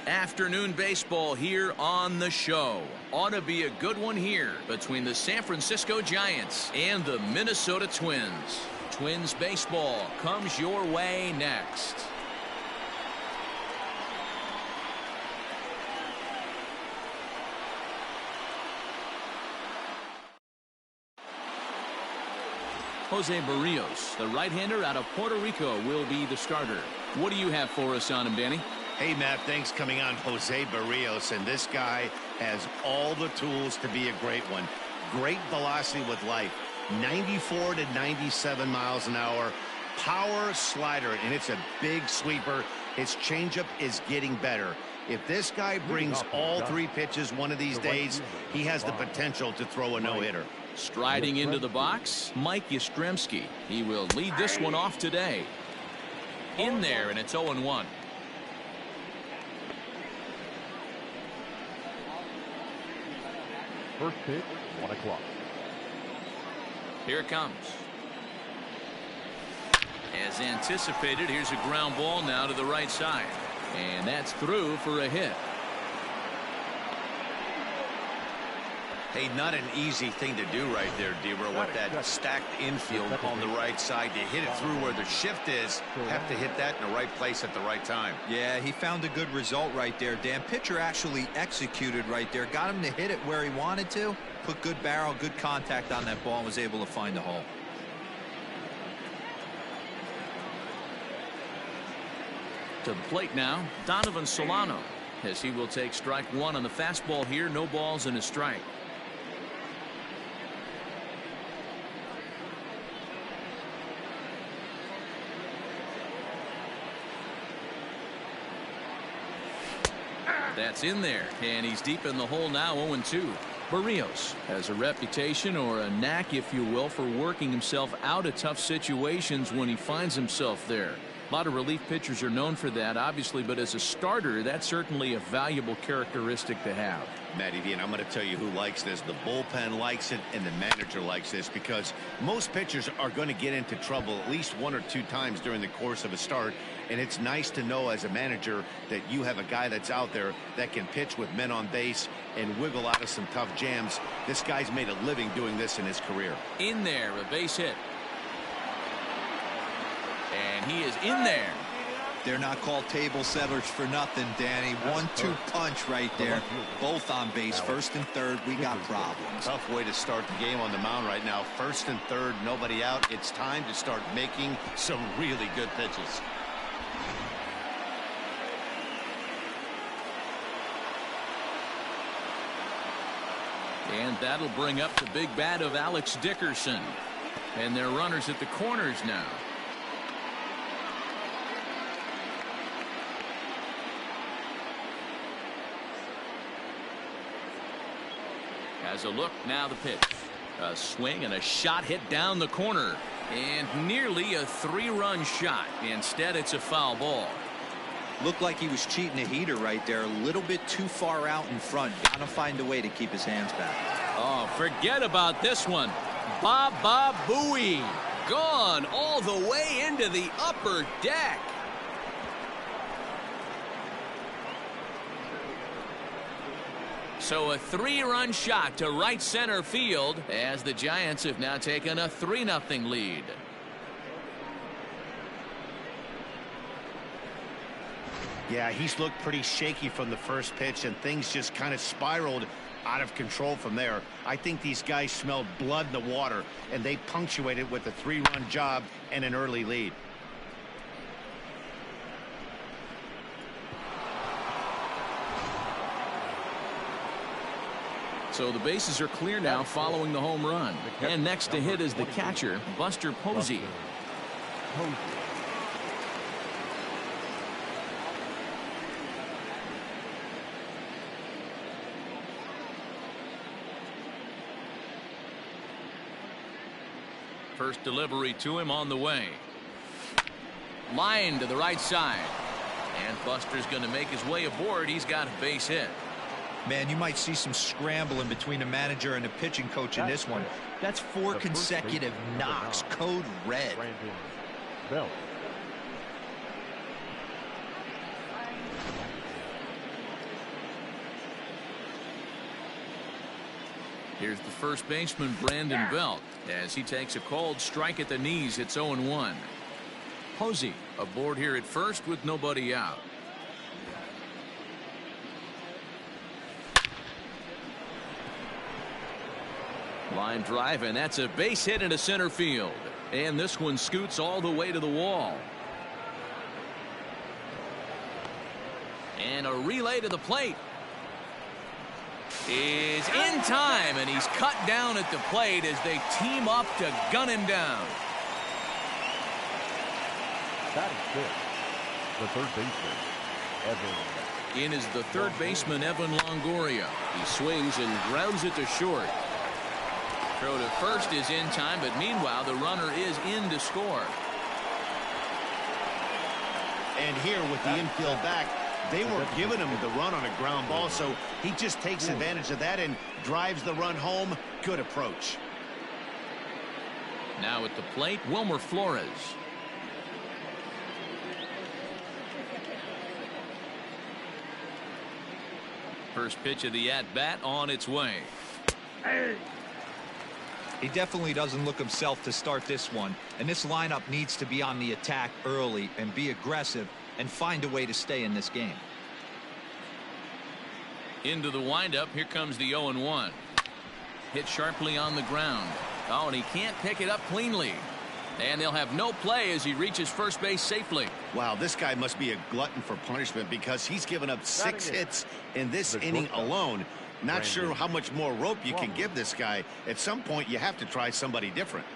Afternoon baseball here on the show. Ought to be a good one here between the San Francisco Giants and the Minnesota Twins. Twins baseball comes your way next. Jose Barrios, the right-hander out of Puerto Rico, will be the starter. What do you have for us on him, Danny? Hey, Matt, thanks. Coming on Jose Barrios, and this guy has all the tools to be a great one. Great velocity with life, 94 to 97 miles an hour, power slider, and it's a big sweeper. His changeup is getting better. If this guy brings all three pitches one of these days, he has the potential to throw a no-hitter. Striding into the box, Mike Yastremski. He will lead this one off today. In there, and it's 0-1. First pitch, 1 o'clock. Here it comes. As anticipated, here's a ground ball now to the right side. And that's through for a hit. Hey, not an easy thing to do right there, Debra, with that stacked infield on the right side. To hit it through where the shift is, have to hit that in the right place at the right time. Yeah, he found a good result right there, Dan. Pitcher actually executed right there. Got him to hit it where he wanted to. Put good barrel, good contact on that ball, and was able to find the hole. To the plate now, Donovan Solano, as he will take strike one on the fastball here. No balls and a strike. That's in there, and he's deep in the hole now, 0-2. Barrios has a reputation, or a knack, if you will, for working himself out of tough situations when he finds himself there. A lot of relief pitchers are known for that, obviously, but as a starter, that's certainly a valuable characteristic to have. Matty V, and I'm going to tell you who likes this. The bullpen likes it, and the manager likes this, because most pitchers are going to get into trouble at least 1 or 2 times during the course of a start, and it's nice to know as a manager that you have a guy that's out there that can pitch with men on base and wiggle out of some tough jams. This guy's made a living doing this in his career. In there, a base hit. And he is in there. They're not called table settlers for nothing, Danny. 1-2 punch right there. Both on base, first and third. We got problems. Tough way to start the game on the mound right now. First and third, nobody out. It's time to start making some really good pitches. And that'll bring up the big bat of Alex Dickerson. And they're runners at the corners now. Has a look, now the pitch. A swing and a shot hit down the corner. And nearly a 3-run shot. Instead, it's a foul ball. Looked like he was cheating a heater right there. A little bit too far out in front. Gotta find a way to keep his hands back. Oh, forget about this one. Basabe. Gone all the way into the upper deck. So a 3-run shot to right center field as the Giants have now taken a 3-0 lead. Yeah, he's looked pretty shaky from the first pitch, and things just kind of spiraled out of control from there. I think these guys smelled blood in the water, and they punctuated with a 3-run job and an early lead. So the bases are clear now following the home run. And next to hit is the catcher, Buster Posey. First delivery to him on the way. Line to the right side. And Buster's going to make his way aboard. He's got a base hit. Man, you might see some scrambling between the manager and the pitching coach in this one. That's 4 consecutive knocks. Code red. Here's the first baseman, Brandon Belt, as he takes a cold strike at the knees. It's 0-1. Posey aboard here at first with nobody out. Line drive, and that's a base hit into center field. And this one scoots all the way to the wall. And a relay to the plate. Is in time, and he's cut down at the plate as they team up to gun him down. That is good. The third baseman, Evan. In is the third baseman, Evan Longoria. He swings and grounds it to short. Throw to first is in time, but meanwhile the runner is in to score. And here with the infield back, they were giving him the run on a ground ball, so he just takes advantage of that and drives the run home. Good approach. Now at the plate, Wilmer Flores. First pitch of the at-bat on its way. He definitely doesn't look himself to start this one, and this lineup needs to be on the attack early and be aggressive and find a way to stay in this game. Into the windup. Here comes the 0-1. Hit sharply on the ground. Oh, and he can't pick it up cleanly. And they'll have no play as he reaches first base safely. Wow, this guy must be a glutton for punishment because he's given up 6 hits in this inning alone. Not sure how much more rope you can give this guy. At some point, you have to try somebody different.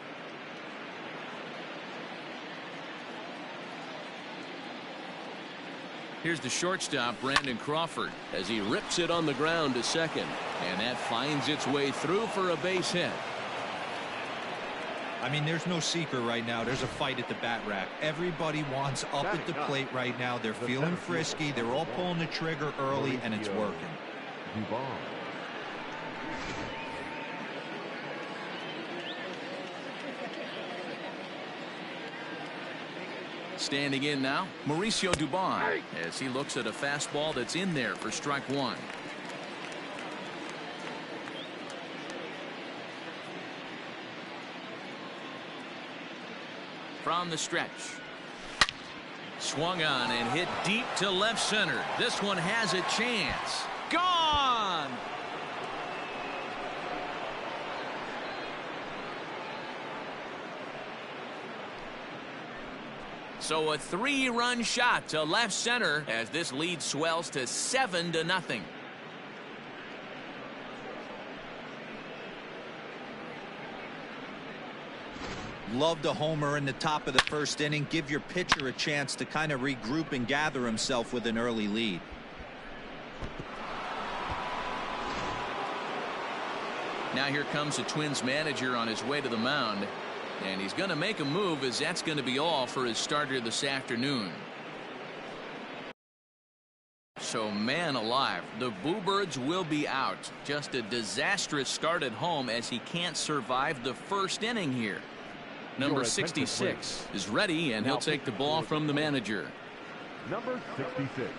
Here's the shortstop, Brandon Crawford, as he rips it on the ground to second. And that finds its way through for a base hit. I mean, there's no secret right now. There's a fight at the bat rack. Everybody wants up at the plate right now. They're feeling frisky. They're all pulling the trigger early, and it's working. Standing in now, Mauricio Dubon, as he looks at a fastball that's in there for strike one. From the stretch. Swung on and hit deep to left center. This one has a chance. Gone! So a 3-run shot to left center as this lead swells to 7-0. Loved a homer in the top of the first inning. Give your pitcher a chance to kind of regroup and gather himself with an early lead. Now here comes the Twins manager on his way to the mound. And he's going to make a move, as that's going to be all for his starter this afternoon. So, man alive, the Bluebirds will be out. Just a disastrous start at home as he can't survive the first inning here. Number 66 is ready, and he'll take the ball from the manager. Number 66.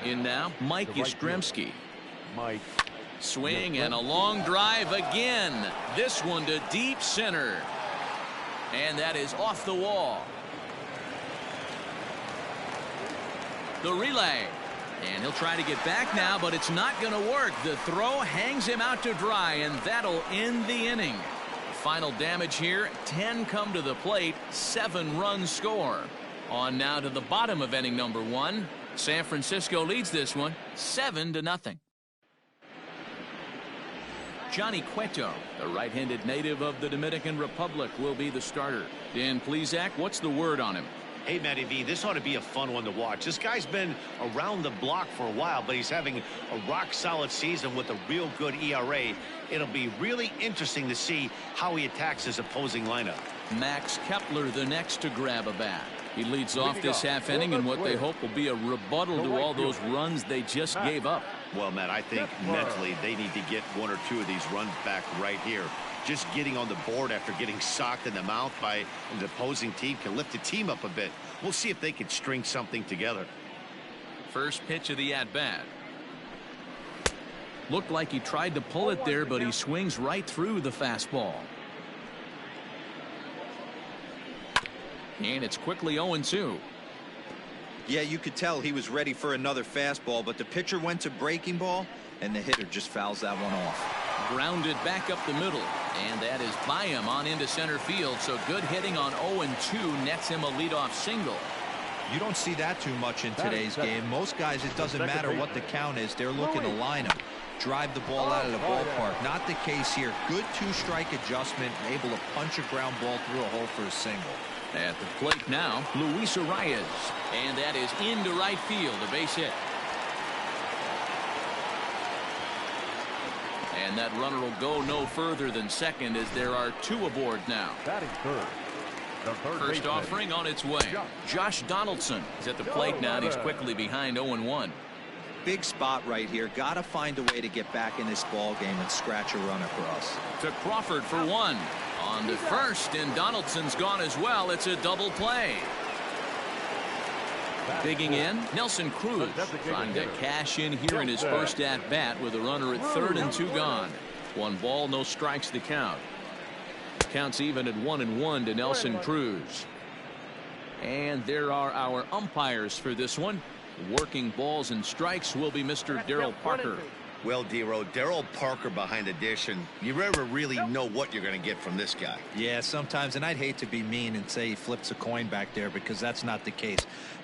In now, Mike Yastremski. Mike. Swing and a long drive again. This one to deep center. And that is off the wall. The relay. And he'll try to get back now, but it's not going to work. The throw hangs him out to dry, and that'll end the inning. Final damage here, 10 come to the plate, 7 runs score. On now to the bottom of inning number 1. San Francisco leads this one 7-0. Johnny Cueto, the right-handed native of the Dominican Republic, will be the starter. Dan Plesac, what's the word on him? Hey, Matty V, this ought to be a fun one to watch. This guy's been around the block for a while, but he's having a rock-solid season with a real good ERA. It'll be really interesting to see how he attacks his opposing lineup. Max Kepler, the next to grab a bat. He leads off this half inning in what they hope will be a rebuttal to all those runs they just gave up. Well, Matt, I think mentally they need to get one or two of these runs back right here. Just getting on the board after getting socked in the mouth by the opposing team can lift the team up a bit. We'll see if they can string something together. First pitch of the at-bat. Looked like he tried to pull it there, but he swings right through the fastball. And it's quickly 0-2. Yeah, you could tell he was ready for another fastball, but the pitcher went to breaking ball, and the hitter just fouls that one off. Grounded back up the middle, and that is by him on into center field. So good hitting on 0-2 nets him a leadoff single. You don't see that too much in today's game. Most guys, it doesn't matter what the count is. They're looking to line him, drive the ball out of the ballpark. Not the case here. Good two-strike adjustment, able to punch a ground ball through a hole for a single. At the plate now, Luis Arias, and that is into right field, a base hit. And that runner will go no further than second as there are two aboard now. Batting third. First offering on its way. Josh Donaldson is at the plate now, and he's quickly behind 0-1. Big spot right here. Got to find a way to get back in this ball game and scratch a run across. To Crawford for one. On to first, and Donaldson's gone as well. It's a double play. Digging in, Nelson Cruz trying to cash in here in his first at-bat with a runner at third and two gone. 1 ball, no strikes to count. Counts even at 1-1 to Nelson Cruz. And there are our umpires for this one. Working balls and strikes will be Mr. Darryl Parker. Well, D-Row, Darryl Parker behind the dish, and you never really know what you're going to get from this guy. Yeah, sometimes, and I'd hate to be mean and say he flips a coin back there because that's not the case.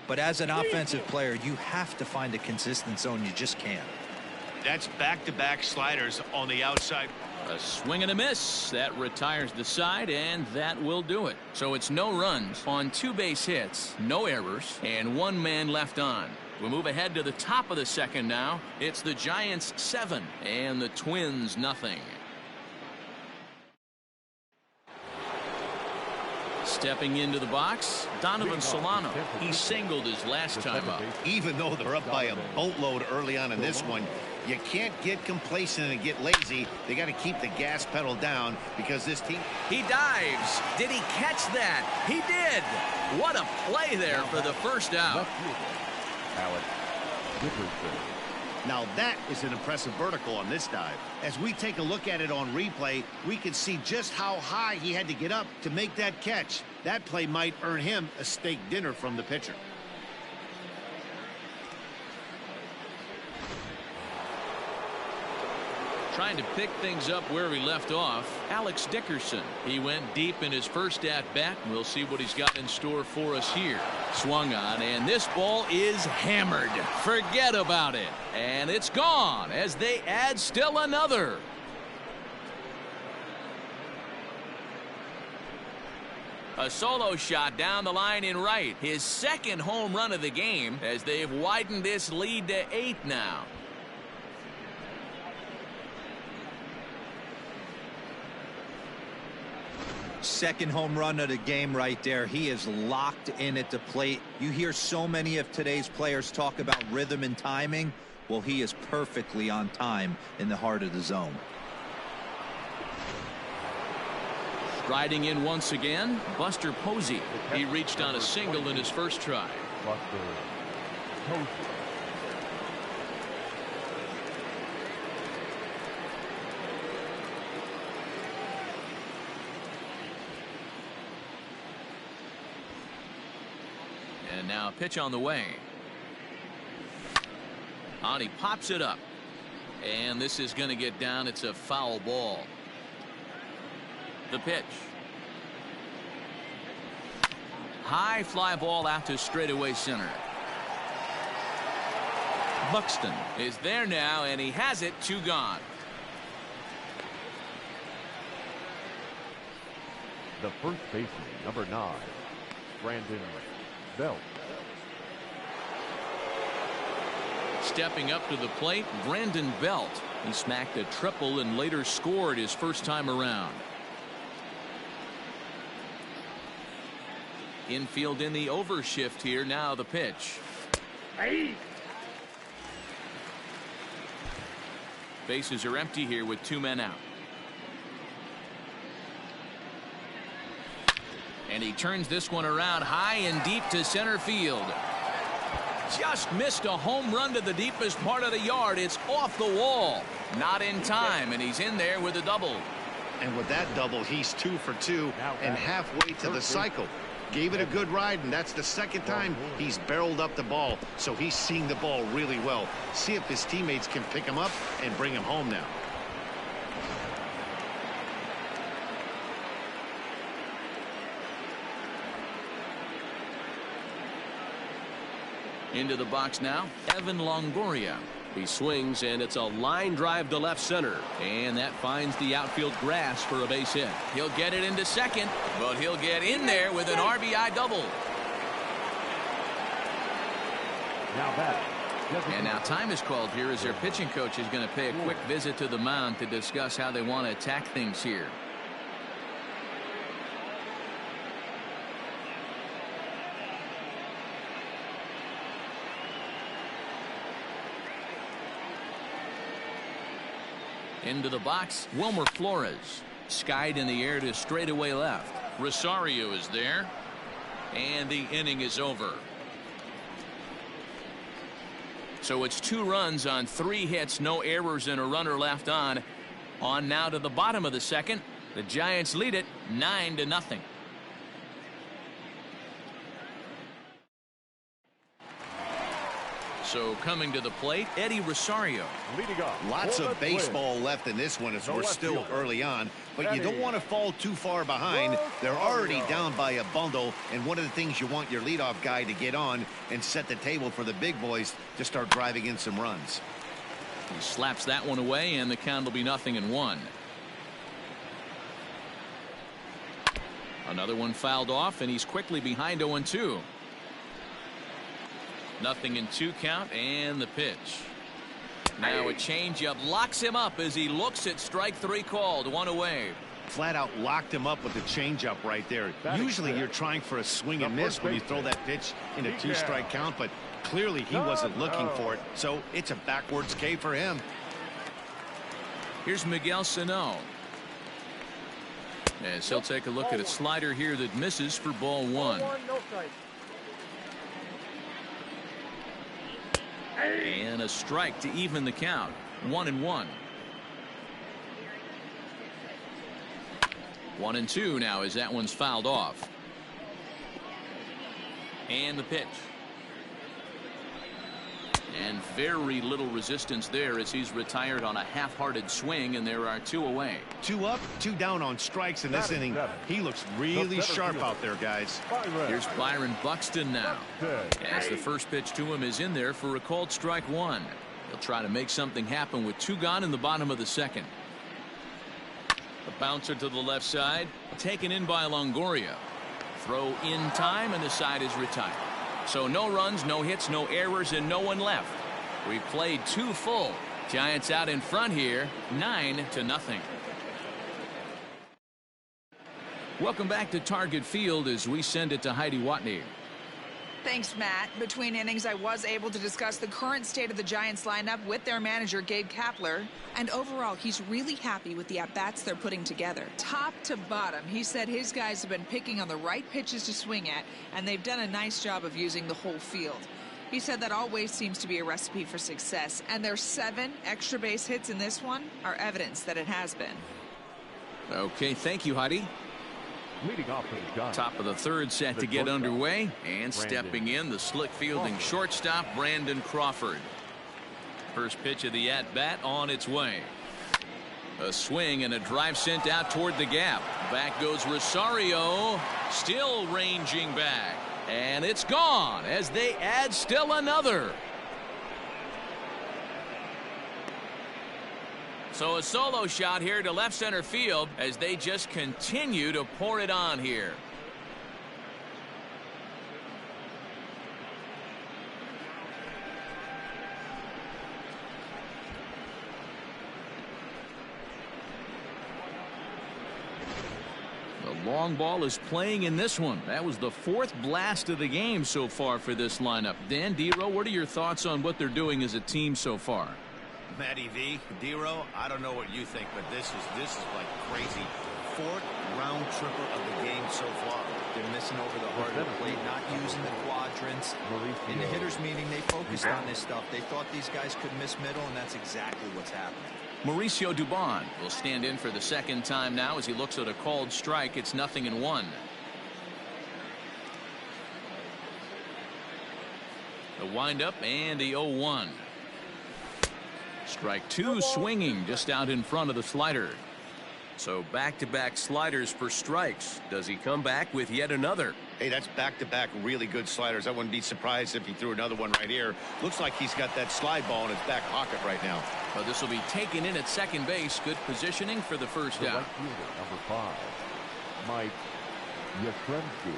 But as an offensive player, you have to find a consistent zone. You just can't. That's back-to-back sliders on the outside. A swing and a miss. That retires the side, and that will do it. So it's no runs on 2 base hits, no errors, and 1 man left on. We move ahead to the top of the second now. It's the Giants 7 and the Twins nothing. Stepping into the box, Donovan Solano. He singled his last time up. Even though they're up by a boatload early on in this one, you can't get complacent and get lazy. They got to keep the gas pedal down because this team. He dives. Did he catch that? He did. What a play there for the first out. Dickerson. Now that is an impressive vertical on this dive. As we take a look at it on replay, we can see just how high he had to get up to make that catch. That play might earn him a steak dinner from the pitcher. Trying to pick things up where he left off, Alex Dickerson. He went deep in his first at-bat. We'll see what he's got in store for us here. Swung on, and this ball is hammered. Forget about it. And it's gone as they add still another. A solo shot down the line in right. His second home run of the game as they've widened this lead to 8 now. Second home run of the game right there. He is locked in at the plate. You hear so many of today's players talk about rhythm and timing. Well, he is perfectly on time in the heart of the zone. Striding in once again, Buster Posey. He reached on a single in his first try. Buster Posey. And now a pitch on the way. On he pops it up. And this is going to get down. It's a foul ball. The pitch. High fly ball out to straightaway center. Buxton is there now, and he has it. 2 gone. The first baseman, number 9, Brandon Belt. Stepping up to the plate, Brandon Belt. He smacked a triple and later scored his first time around. Infield in the overshift here. Now the pitch. Bases are empty here with 2 men out. And he turns this one around high and deep to center field. Just missed a home run to the deepest part of the yard. It's off the wall. Not in time, and he's in there with a double. And with that double, he's 2 for 2 and halfway to the cycle. Gave it a good ride, and that's the second time he's barreled up the ball. So he's seeing the ball really well. See if his teammates can pick him up and bring him home now. Into the box now, Evan Longoria. He swings, and it's a line drive to left center. And that finds the outfield grass for a base hit. He'll get it into second, but he'll get in there with an RBI double. Now back. And now time is called here as their pitching coach is going to pay a quick visit to the mound to discuss how they want to attack things here. Into the box, Wilmer Flores. Skied in the air to straightaway left. Rosario is there. And the inning is over. So it's 2 runs on 3 hits, no errors, and a runner left on. On now to the bottom of the second. The Giants lead it 9-0. So coming to the plate, Eddie Rosario. Leading off. Lots of baseball left in this one as we're still early on, but you don't want to fall too far behind. They're already down by a bundle, and one of the things you want your leadoff guy to get on and set the table for the big boys to start driving in some runs. He slaps that one away, and the count will be 0-1. Another one fouled off, and he's quickly behind 0-2. 0-2 count, and the pitch. Now a changeup locks him up as he looks at strike 3 called. 1 away. Flat out locked him up with the changeup right there. Usually you're trying for a swing and miss when you throw that pitch in a 2-strike count, but clearly he wasn't looking for it, so it's a backwards K for him. Here's Miguel Sano. As he'll take a look at a slider here that misses for ball 1. And a strike to even the count. 1-1. 1-2 now as that one's fouled off. And the pitch. And very little resistance there as he's retired on a half-hearted swing, and there are 2 away. 2 up, 2 down on strikes in this inning. He looks really sharp out there, guys. Here's Byron Buxton now. As the first pitch to him is in there for a called strike 1. He'll try to make something happen with 2 gone in the bottom of the second. The bouncer to the left side, taken in by Longoria. Throw in time, and the side is retired. So no runs, no hits, no errors, and no one left. We've played 2 full. Giants out in front here, 9-0. Welcome back to Target Field as we send it to Heidi Watney. Thanks, Matt. Between innings, I was able to discuss the current state of the Giants lineup with their manager, Gabe Kepler. And overall, he's really happy with the at-bats they're putting together. Top to bottom, he said his guys have been picking on the right pitches to swing at, and they've done a nice job of using the whole field. He said that always seems to be a recipe for success, and their 7 extra base hits in this one are evidence that it has been. Okay, thank you, Heidi. Leading off for the Giants. Top of the third set to get underway, and stepping in, the slick fielding shortstop Brandon Crawford. First pitch of the at-bat on its way. A swing and a drive sent out toward the gap. Back goes Rosario, still ranging back, and it's gone as they add still another. So a solo shot here to left center field as they just continue to pour it on here. The Long ball is playing in this one. That was the 4th blast of the game so far for this lineup. Dan, D-Row, what are your thoughts on what they're doing as a team so far? Matty V, D-Row, I don't know what you think, but this is like crazy. 4th round tripper of the game so far. They're missing over the heart of the plate, not using the quadrants. In the hitters meeting, they focused on this stuff. They thought these guys could miss middle, and that's exactly what's happening. Mauricio Dubon will stand in for the 2nd time now as he looks at a called strike. It's 0-1. The windup and the 0-1. Strike 2 swinging just out in front of the slider. So back-to-back sliders for strikes. Does he come back with yet another? Hey, that's back-to-back really good sliders. I wouldn't be surprised if he threw another one right here. Looks like he's got that slide ball in his back pocket right now. Well, this will be taken in at second base. Good positioning for the first out. Right fielder, number 5, Mike Yastremski.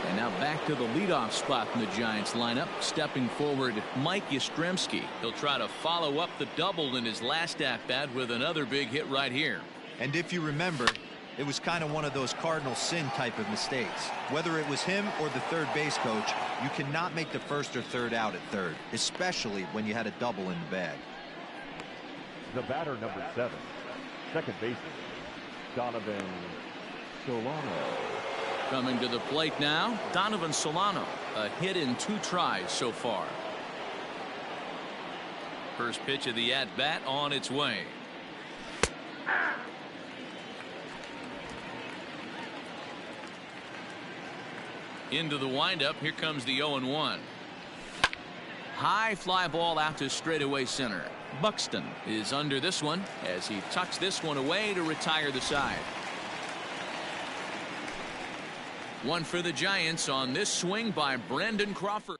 And now back to the leadoff spot in the Giants lineup. Stepping forward, Mike Yastremski. He'll try to follow up the double in his last at-bat with another big hit right here. And if you remember, it was kind of one of those cardinal sin type of mistakes. Whether it was him or the third base coach, you cannot make the 1st or 3rd out at 3rd, especially when you had a double in the bag. The batter, number 7, second baseman, Donovan Solano. Coming to the plate now, Donovan Solano. A hit in 2 tries so far. First pitch of the at-bat on its way. Into the windup. Here comes the 0-1. High fly ball out to straightaway center. Buxton is under this one as he tucks this one away to retire the side. One for the Giants on this swing by Brandon Crawford.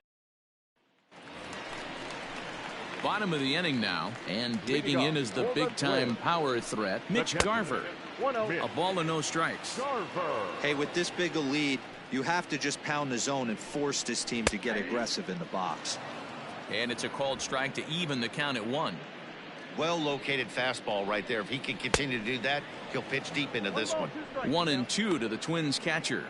Bottom of the inning now, and digging in is the big-time power threat, Mitch Garver. A ball and no strikes. Hey, with this big a lead, you have to just pound the zone and force this team to get aggressive in the box. And it's a called strike to even the count at 1. Well-located fastball right there. If he can continue to do that, he'll pitch deep into this one. 1-2 to the Twins catcher.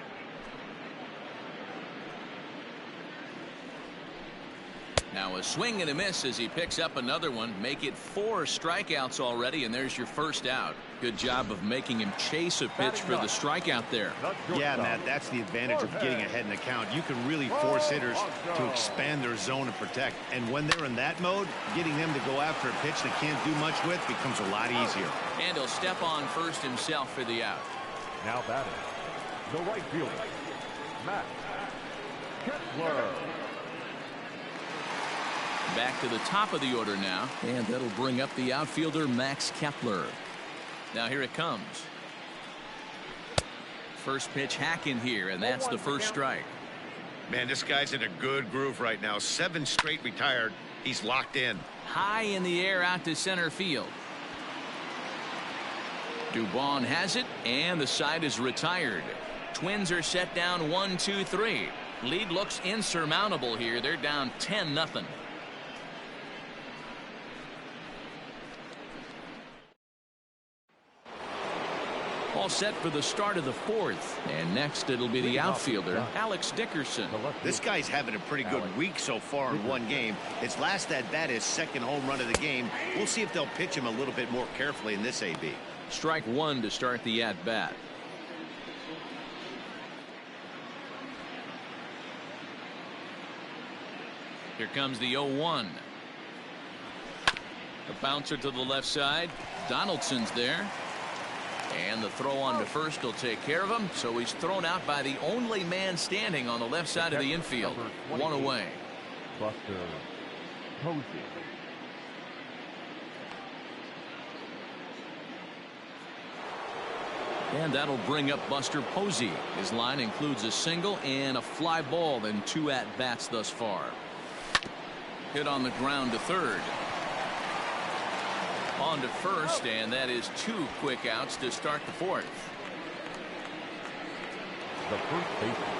Now a swing and a miss as he picks up another one. Make it 4 strikeouts already, and there's your first out. Good job of making him chase a pitch for the strikeout there. Yeah, Matt, that's the advantage of getting ahead in the count. You can really force hitters to expand their zone and protect. And when they're in that mode, getting them to go after a pitch they can't do much with becomes a lot easier. And he'll step on first himself for the out. Now batting, the right fielder, Matt Kepler. Back to the top of the order now, and that'll bring up the outfielder Max Kepler. Now here it comes. First pitch hack in here, and that's the first strike. Man, this guy's in a good groove right now. 7 straight retired. He's locked in. High in the air out to center field. Dubon has it, and the side is retired. Twins are set down 1-2-3. Lead looks insurmountable here. They're down 10-0. All set for the start of the 4th. And next it'll be the outfielder, Alex Dickerson. This guy's having a pretty good week so far in one game. His last at-bat is 2nd home run of the game. We'll see if they'll pitch him a little bit more carefully in this AB. Strike 1 to start the at-bat. Here comes the 0-1. The bouncer to the left side. Donaldson's there. And the throw on to first will take care of him. So he's thrown out by the only man standing on the left side of the infield. 1 away. Buster Posey. And that'll bring up Buster Posey. His line includes a single and a fly ball in 2 at-bats thus far. Hit on the ground to third. On to first, and that is 2 quick outs to start the 4th.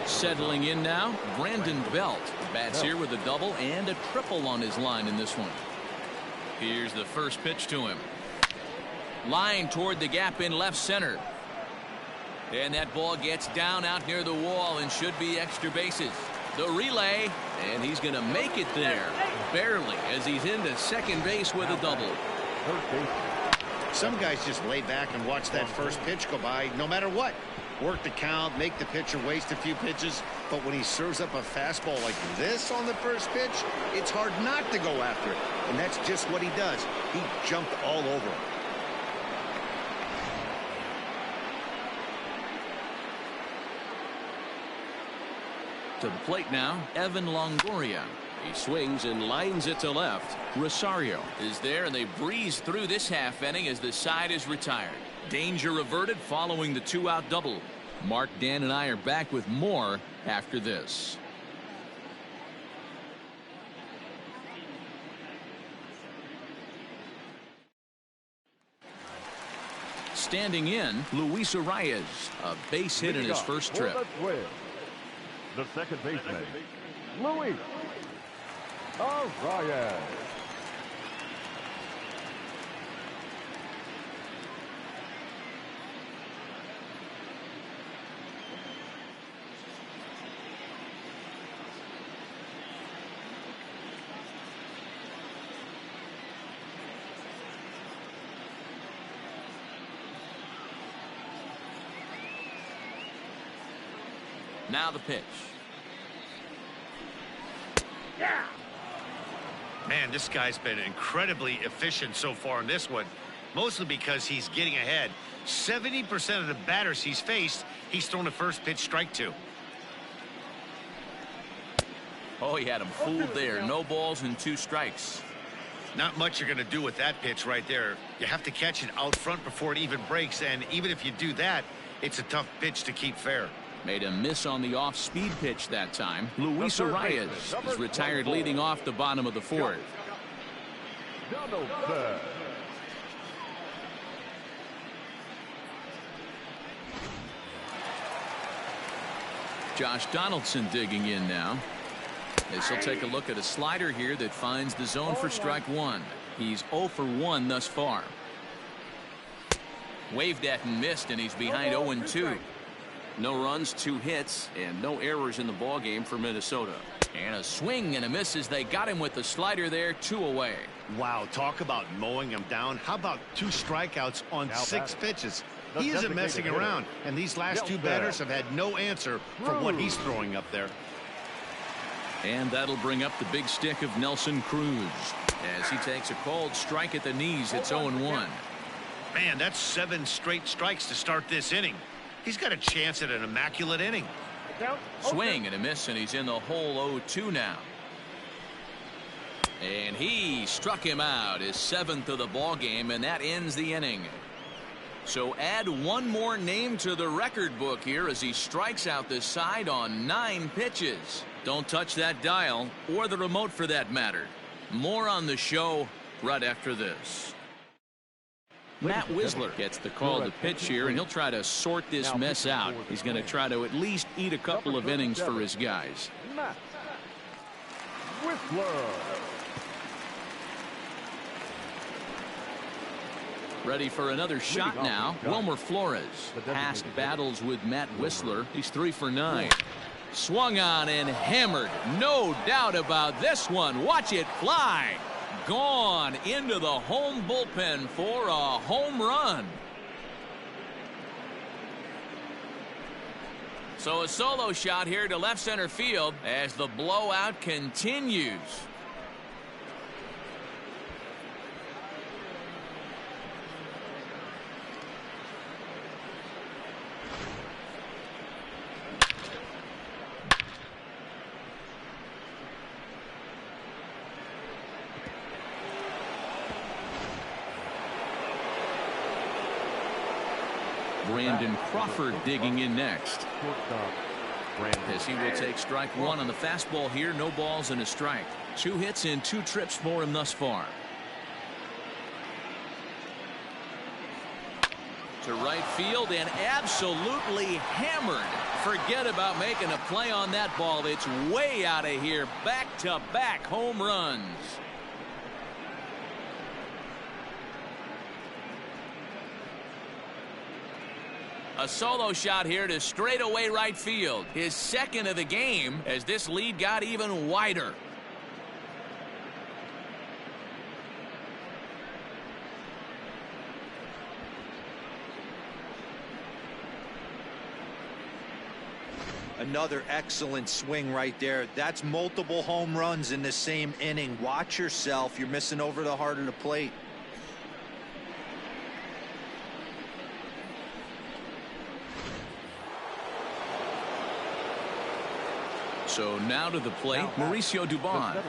Settling in now, Brandon Belt bats here with a double and a triple on his line in this one. Here's the first pitch to him. Line toward the gap in left center. And that ball gets down out near the wall and should be extra bases. The relay, and he's going to make it there. Barely, as he's into second base with a double. Some guys just lay back and watch that first pitch go by no matter what. Work the count, make the pitcher waste a few pitches. But when he serves up a fastball like this on the first pitch, it's hard not to go after it. And that's just what he does. He jumped all over him. To the plate now, Evan Longoria. He swings and lines it to left. Rosario is there, and they breeze through this half inning as the side is retired. Danger averted following the 2-out double. Mark, Dan, and I are back with more after this. Standing in, Luis Arias, a base hit in his first trip. The second baseman, Luis Arias. Now the pitch. Man, this guy's been incredibly efficient so far in this one, mostly because he's getting ahead. 70% of the batters he's faced, he's thrown a first pitch strike to. Oh, he had him fooled there. No balls and 2 strikes. Not much you're going to do with that pitch right there. You have to catch it out front before it even breaks, and even if you do that, it's a tough pitch to keep fair. Made a miss on the off-speed pitch that time. Luis Arias is retired leading off the bottom of the 4th. Donaldson. Josh Donaldson digging in now. As he'll take a look at a slider here that finds the zone for strike 1. He's 0 for 1 thus far. Waved at and missed, and he's behind 0-2. No runs, 2 hits, and no errors in the ballgame for Minnesota. And a swing and a miss as they got him with the slider there, 2 away. Wow, talk about mowing him down. How about 2 strikeouts on 6 pitches? He isn't messing around, and these last 2 batters have had no answer for what he's throwing up there. And that'll bring up the big stick of Nelson Cruz. As he takes a called strike at the knees, it's 0-1. Man, that's 7 straight strikes to start this inning. He's got a chance at an immaculate inning. Swing and a miss, and he's in the hole 0-2 now. And he struck him out, his 7th of the ball game, and that ends the inning. So add 1 more name to the record book here as he strikes out the side on 9 pitches. Don't touch that dial, or the remote for that matter. More on the show right after this. Matt Wisler gets the call to pitch here, and he'll try to sort this mess out. He's going to try to at least eat a couple of innings for his guys. Matt Wisler. Ready for another shot now. Wilmer Flores. Past battles with Matt Wisler. He's 3 for 9. Swung on and hammered. No doubt about this one. Watch it fly. Gone into the home bullpen for a home run. So a solo shot here to left center field as the blowout continues. Brandon Crawford digging in next. As he will take strike 1 on the fastball here. No balls and a strike. 2 hits and 2 trips for him thus far. To right field and absolutely hammered. Forget about making a play on that ball. It's way out of here. Back-to-back home runs. A solo shot here to straightaway right field. His second of the game as this lead got even wider. Another excellent swing right there. That's multiple home runs in the same inning. Watch yourself. You're missing over the heart of the plate. So now to the plate, Mauricio Dubon.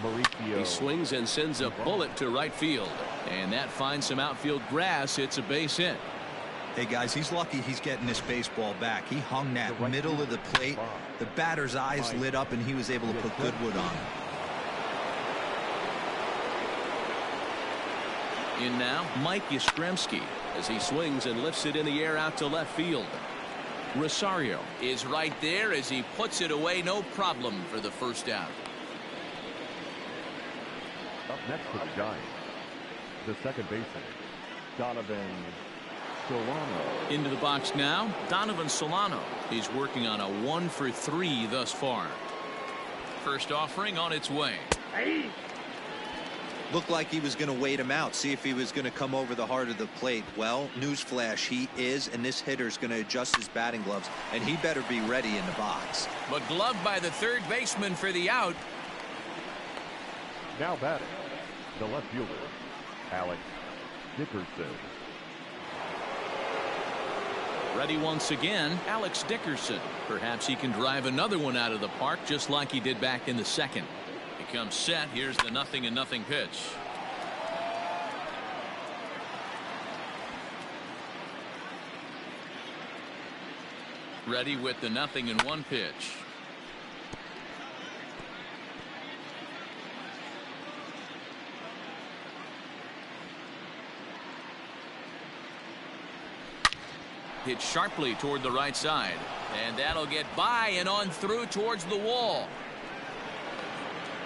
Mauricio. He swings and sends a bullet to right field. And that finds some outfield grass. It's a base hit. Hey, guys, he's lucky he's getting this baseball back. He hung that middle of the plate. The batter's eyes lit up, and he was able to put good wood on it. In now, Mike Yastremski as he swings and lifts it in the air out to left field. Rosario is right there as he puts it away, no problem for the first out. Up next for the Giants, the second baseman, Donovan Solano. Into the box now, Donovan Solano. He's working on a 1-for-3 thus far. First offering on its way. Looked like he was going to wait him out, see if he was going to come over the heart of the plate. Well, newsflash, he is, and this hitter's going to adjust his batting gloves, and he better be ready in the box. But gloved by the third baseman for the out. Now batting, the left fielder, Alex Dickerson. Ready once again, Alex Dickerson. Perhaps he can drive another one out of the park just like he did back in the second. He comes set. Here's the 0-0 pitch. Ready with the 0-1 pitch. Hit sharply toward the right side, and that'll get by and on through towards the wall.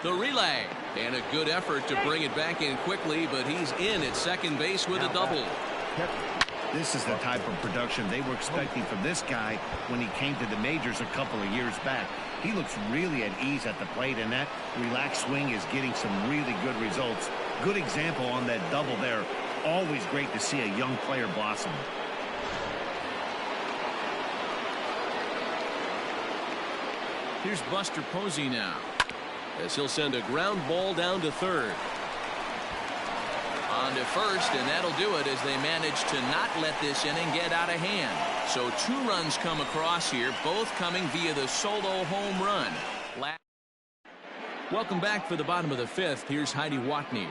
The relay, and a good effort to bring it back in quickly, but he's in at second base with a double. This is the type of production they were expecting from this guy when he came to the majors a couple of years back. He looks really at ease at the plate, and that relaxed swing is getting some really good results. Good example on that double there. Always great to see a young player blossom. Here's Buster Posey now, as he'll send a ground ball down to third. On to first, and that'll do it as they manage to not let this inning get out of hand. So 2 runs come across here, both coming via the solo home run. Welcome back for the bottom of the 5th. Here's Heidi Watney.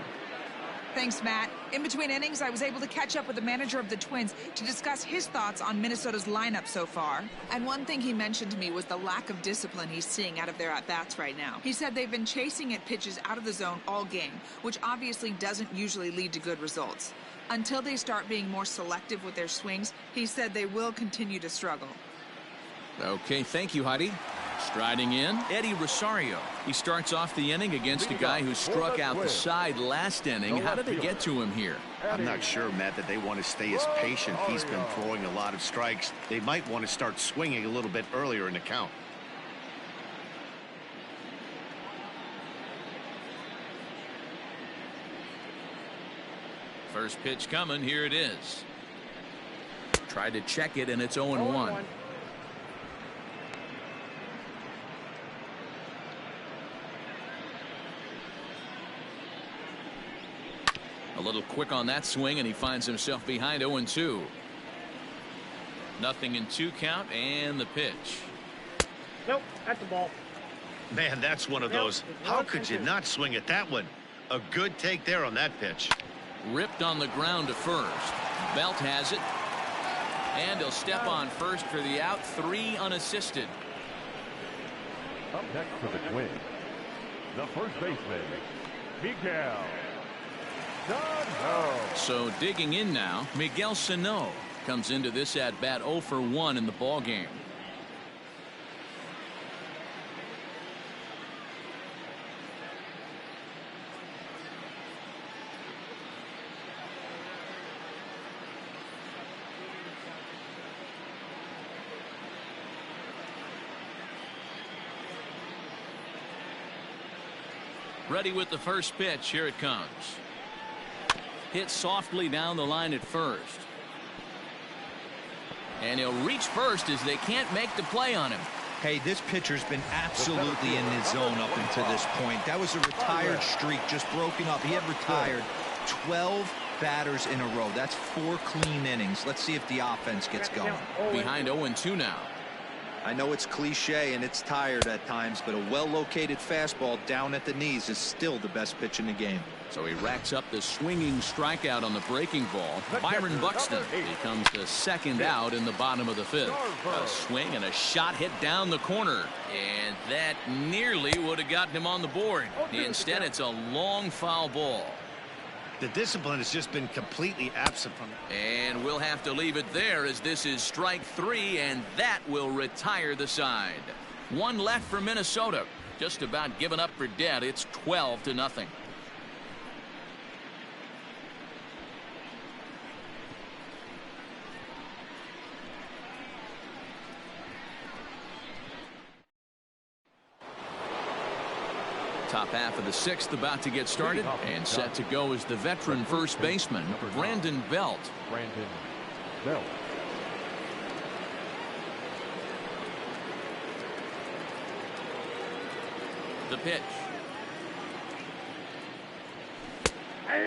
Thanks, Matt. In between innings, I was able to catch up with the manager of the Twins to discuss his thoughts on Minnesota's lineup so far. And one thing he mentioned to me was the lack of discipline he's seeing out of their at-bats right now. He said they've been chasing at pitches out of the zone all game, which obviously doesn't usually lead to good results. Until they start being more selective with their swings, he said they will continue to struggle. Okay, thank you, Heidi. Striding in, Eddie Rosario. He starts off the inning against a guy who struck out the side last inning. How did they get to him here? I'm not sure, Matt, that they want to stay as patient. He's been throwing a lot of strikes. They might want to start swinging a little bit earlier in the count. First pitch coming. Here it is. Tried to check it, and it's 0-1. A little quick on that swing, and he finds himself behind 0-2. 0-2 count, and the pitch. Nope, that's the ball. Man, that's one of those. How could you not swing at that one? A good take there on that pitch. Ripped on the ground to first. Belt has it. And he'll step on first for the out. 3 unassisted. Up next for the Twins, the first baseman, Miguel Sano. So digging in now, Miguel Sano comes into this at bat 0-for-1 in the ball game. Ready with the first pitch. Here it comes. Hit softly down the line at first. And he'll reach first as they can't make the play on him. Hey, this pitcher's been absolutely in his zone up until this point. That was a retired streak, just broken up. He had retired 12 batters in a row. That's 4 clean innings. Let's see if the offense gets going. Behind 0-2 now. I know it's cliche and it's tired at times, but a well-located fastball down at the knees is still the best pitch in the game. So he racks up the swinging strikeout on the breaking ball. Byron Buxton becomes the second out in the bottom of the 5th. A swing and a shot hit down the corner. And that nearly would have gotten him on the board. Instead, it's a long foul ball. The discipline has just been completely absent from it. And we'll have to leave it there as this is strike 3, and that will retire the side. 1 left for Minnesota. Just about given up for dead. It's 12-0. Top half of the 6th about to get started, and set to go is the veteran first baseman, Brandon Belt. The pitch.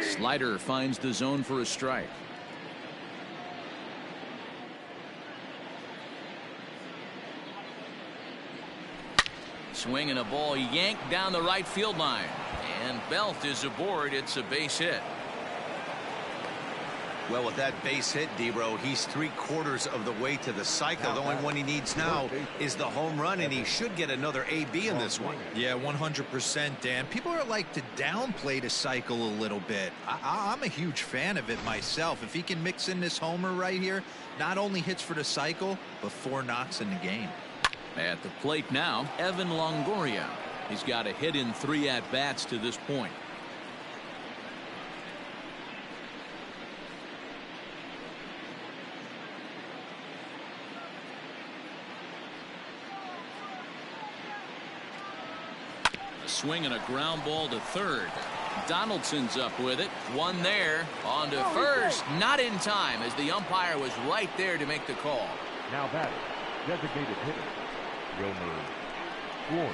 Slider finds the zone for a strike. Swing and a ball yanked down the right field line, and Belt is aboard. It's a base hit. Well, with that base hit, D-Row, he's 3/4 of the way to the cycle. The only one he needs now is the home run, and he should get another AB in this one. Yeah, 100%, Dan. People are like to downplay the cycle a little bit. I'm a huge fan of it myself. If he can mix in this homer right here, not only hits for the cycle, but 4 knocks in the game. At the plate now, Evan Longoria. He's got a hit in 3 at-bats to this point. A swing and a ground ball to third. Donaldson's up with it. 1 there. On to first. Not in time, as the umpire was right there to make the call. Now batting, designated hitter, Wilmer Flores.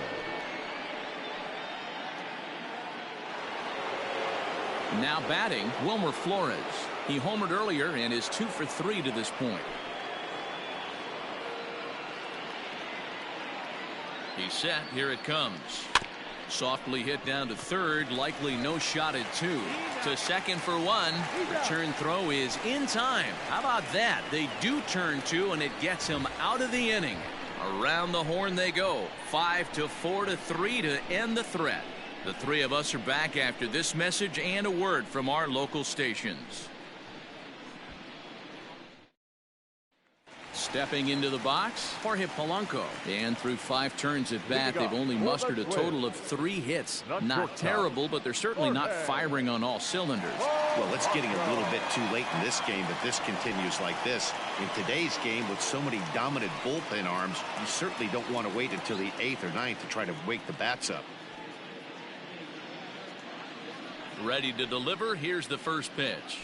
Now batting, Wilmer Flores. He homered earlier and is 2 for 3 to this point. He's set. Here it comes. Softly hit down to third. Likely no shot at 2. To second for 1. Return throw is in time. How about that? They do turn 2, and it gets him out of the inning. Around the horn they go. 5-4 to 3 to end the threat. The 3 of us are back after this message and a word from our local stations. Stepping into the box, Jorge Polanco. And through 5 turns at bat, they've only mustered a total of 3 hits. Not terrible, but they're certainly not firing on all cylinders. Well, it's getting a little bit too late in this game if this continues like this. In today's game, with so many dominant bullpen arms, you certainly don't want to wait until the 8th or 9th to try to wake the bats up. Ready to deliver. Here's the first pitch.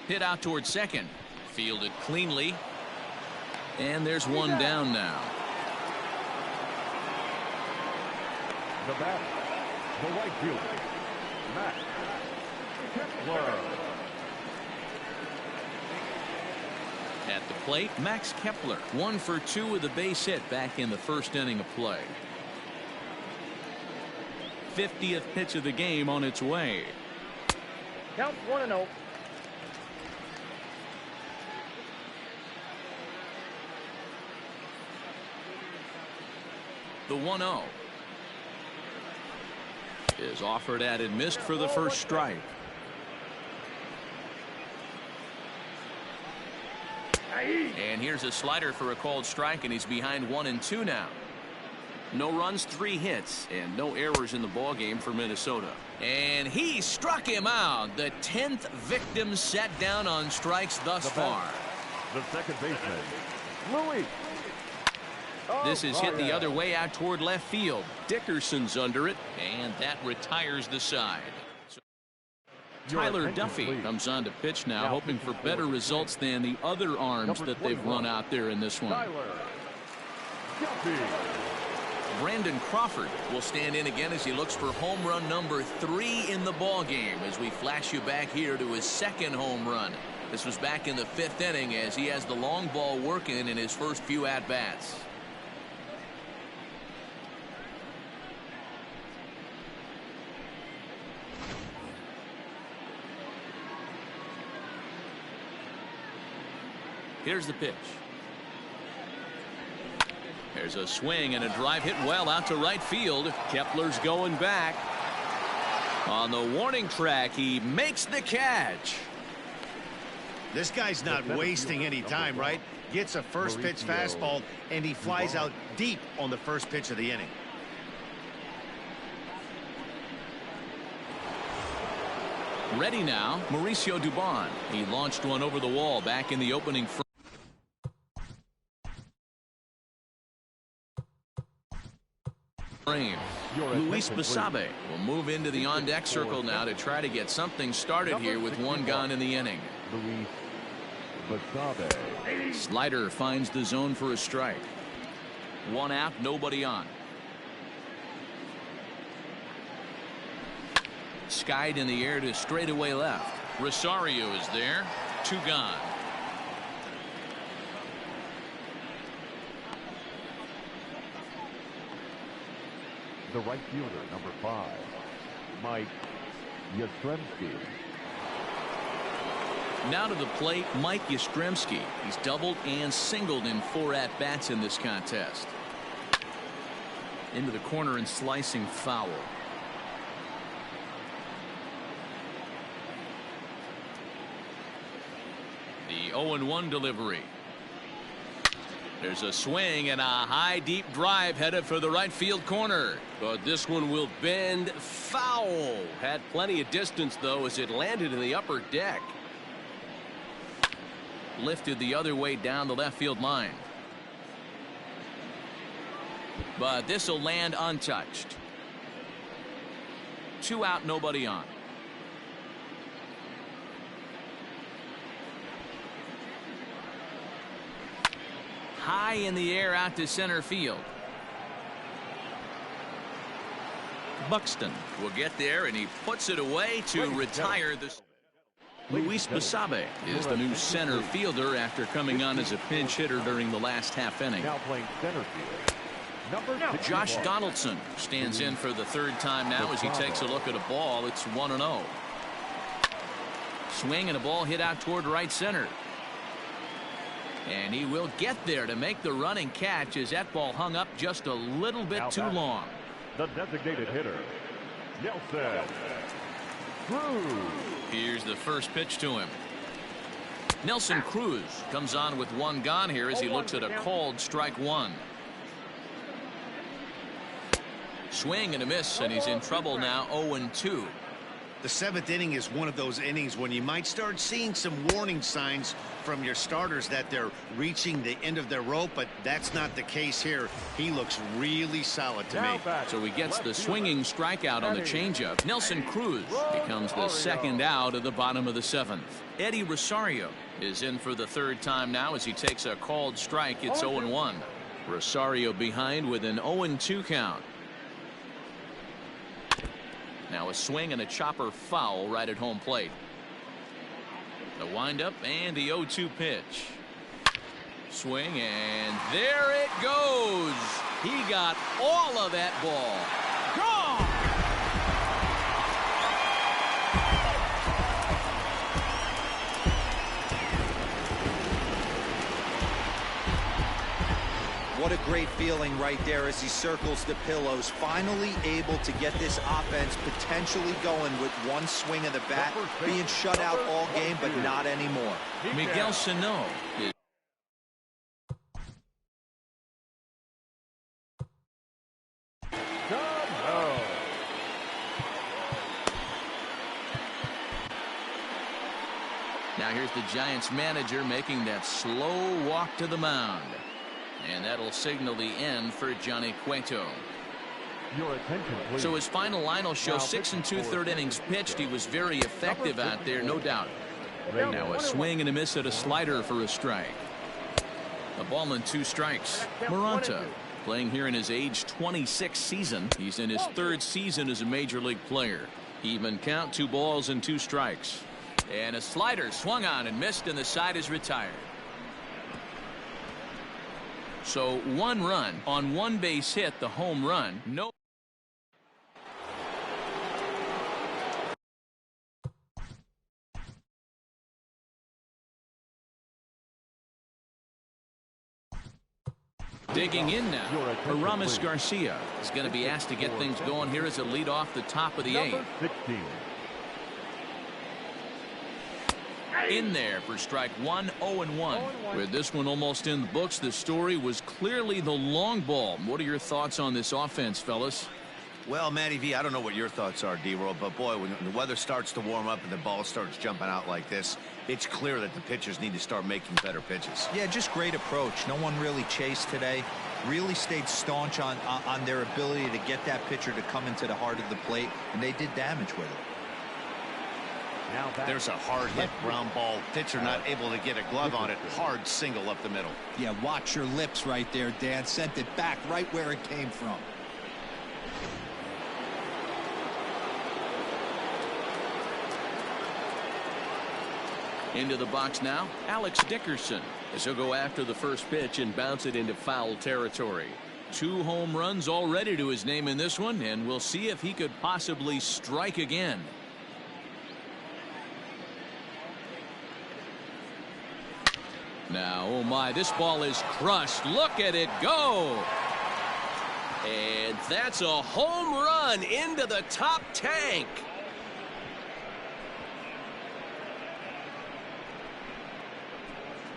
Hit out towards second. Fielded cleanly. And there's 1 down now. The batter, the right fielder, Max Kepler. At the plate, Max Kepler. 1 for 2 with a base hit back in the first inning of play. 50th pitch of the game on its way. Count 1-0. The 1-0 is offered at and missed for the first strike. And here's a slider for a called strike, and he's behind 1-2 now. No runs, 3 hits, and no errors in the ballgame for Minnesota. And he struck him out. The 10th victim set down on strikes thus far. The second baseman, Louis. This is hit the other way out toward left field. Dickerson's under it. And that retires the side. Tyler Duffy comes on to pitch now, hoping for better results than the other arms that they've run out there in this one. Brandon Crawford will stand in again as he looks for home run number 3 in the ball game, as we flash you back here to his second home run. This was back in the 5th inning as he has the long ball working in his first few at-bats. Here's the pitch. There's a swing and a drive hit well out to right field. Kepler's going back. On the warning track, he makes the catch. This guy's not wasting any time, right? Gets a first pitch fastball, and he flies out deep on the first pitch of the inning. Ready now, Mauricio Dubon. He launched one over the wall back in the opening frame. Luis Basabe will move into the on-deck circle now to try to get something started here with one gone in the inning. Slider finds the zone for a strike. One out, nobody on. Skied in the air to straightaway left. Rosario is there. 2 gone. The right fielder, number 5, Mike Yastremski. Now to the plate, Mike Yastremski. He's doubled and singled in 4 at-bats in this contest. Into the corner and slicing foul. The 0-1 delivery. There's a swing and a high deep drive headed for the right field corner. But this one will bend foul. Had plenty of distance, though, as it landed in the upper deck. Lifted the other way down the left field line. But this will land untouched. 2 out, nobody on. High in the air out to center field. Buxton will get there, and he puts it away to retire this. Luis Basabe is the new center fielder after coming on as a pinch hitter during the last half inning. Now playing center field. Josh Donaldson stands in for the 3rd time now as he takes a look at a ball. It's 1-0. Swing and a ball hit out toward right center. And he will get there to make the running catch as that ball hung up just a little bit too long. The designated hitter, Nelson Cruz. Here's the first pitch to him. Nelson Cruz comes on with 1 gone here as he looks at a called strike 1. Swing and a miss, and he's in trouble now. 0-2. The 7th inning is one of those innings when you might start seeing some warning signs from your starters that they're reaching the end of their rope, but that's not the case here. He looks really solid to me. So he gets the swinging strikeout on the changeup. Nelson Cruz becomes the 2nd out of the bottom of the 7th. Eddie Rosario is in for the 3rd time now as he takes a called strike. It's 0-1. Rosario behind with an 0-2 count. Now a swing and a chopper foul right at home plate. The windup and the 0-2 pitch. Swing, and there it goes. He got all of that ball. Gone! What a great feeling right there as he circles the pillows, finally able to get this offense potentially going with 1 swing of the bat, being shut out all game, but not anymore. Miguel Sano is now here's the Giants manager making that slow walk to the mound. And that'll signal the end for Johnny Cueto. Your attention, please. So his final line will show 6 2/3 innings pitched. He was very effective out there, no doubt. Now a swing and a miss at a slider for a strike. A ball and 2 strikes. Moranta playing here in his age 26 season. He's in his 3rd season as a major league player. Even count, 2 balls and 2 strikes. And a slider swung on and missed, and the side is retired. So 1 run on 1 base hit, the home run. No. Digging in now, Aramis Garcia is going to be asked to get things going here as a lead off the top of the 8th. 16. In there for strike 1, 0-1. With this one almost in the books, the story was clearly the long ball. What are your thoughts on this offense, fellas? Well, Matty V, I don't know what your thoughts are, D-Roll, but boy, when the weather starts to warm up and the ball starts jumping out like this, it's clear that the pitchers need to start making better pitches. Yeah, just great approach. No one really chased today. Really stayed staunch on their ability to get that pitcher to come into the heart of the plate, and they did damage with it. There's a hard hit ground ball. Pitcher not able to get a glove on it. Hard single up the middle. Yeah, watch your lips right there, Dan. Sent it back right where it came from. Into the box now, Alex Dickerson, as he'll go after the first pitch and bounce it into foul territory. 2 home runs already to his name in this one, and we'll see if he could possibly strike again. Now, oh my, this ball is crushed. Look at it go. And that's a home run into the top tank.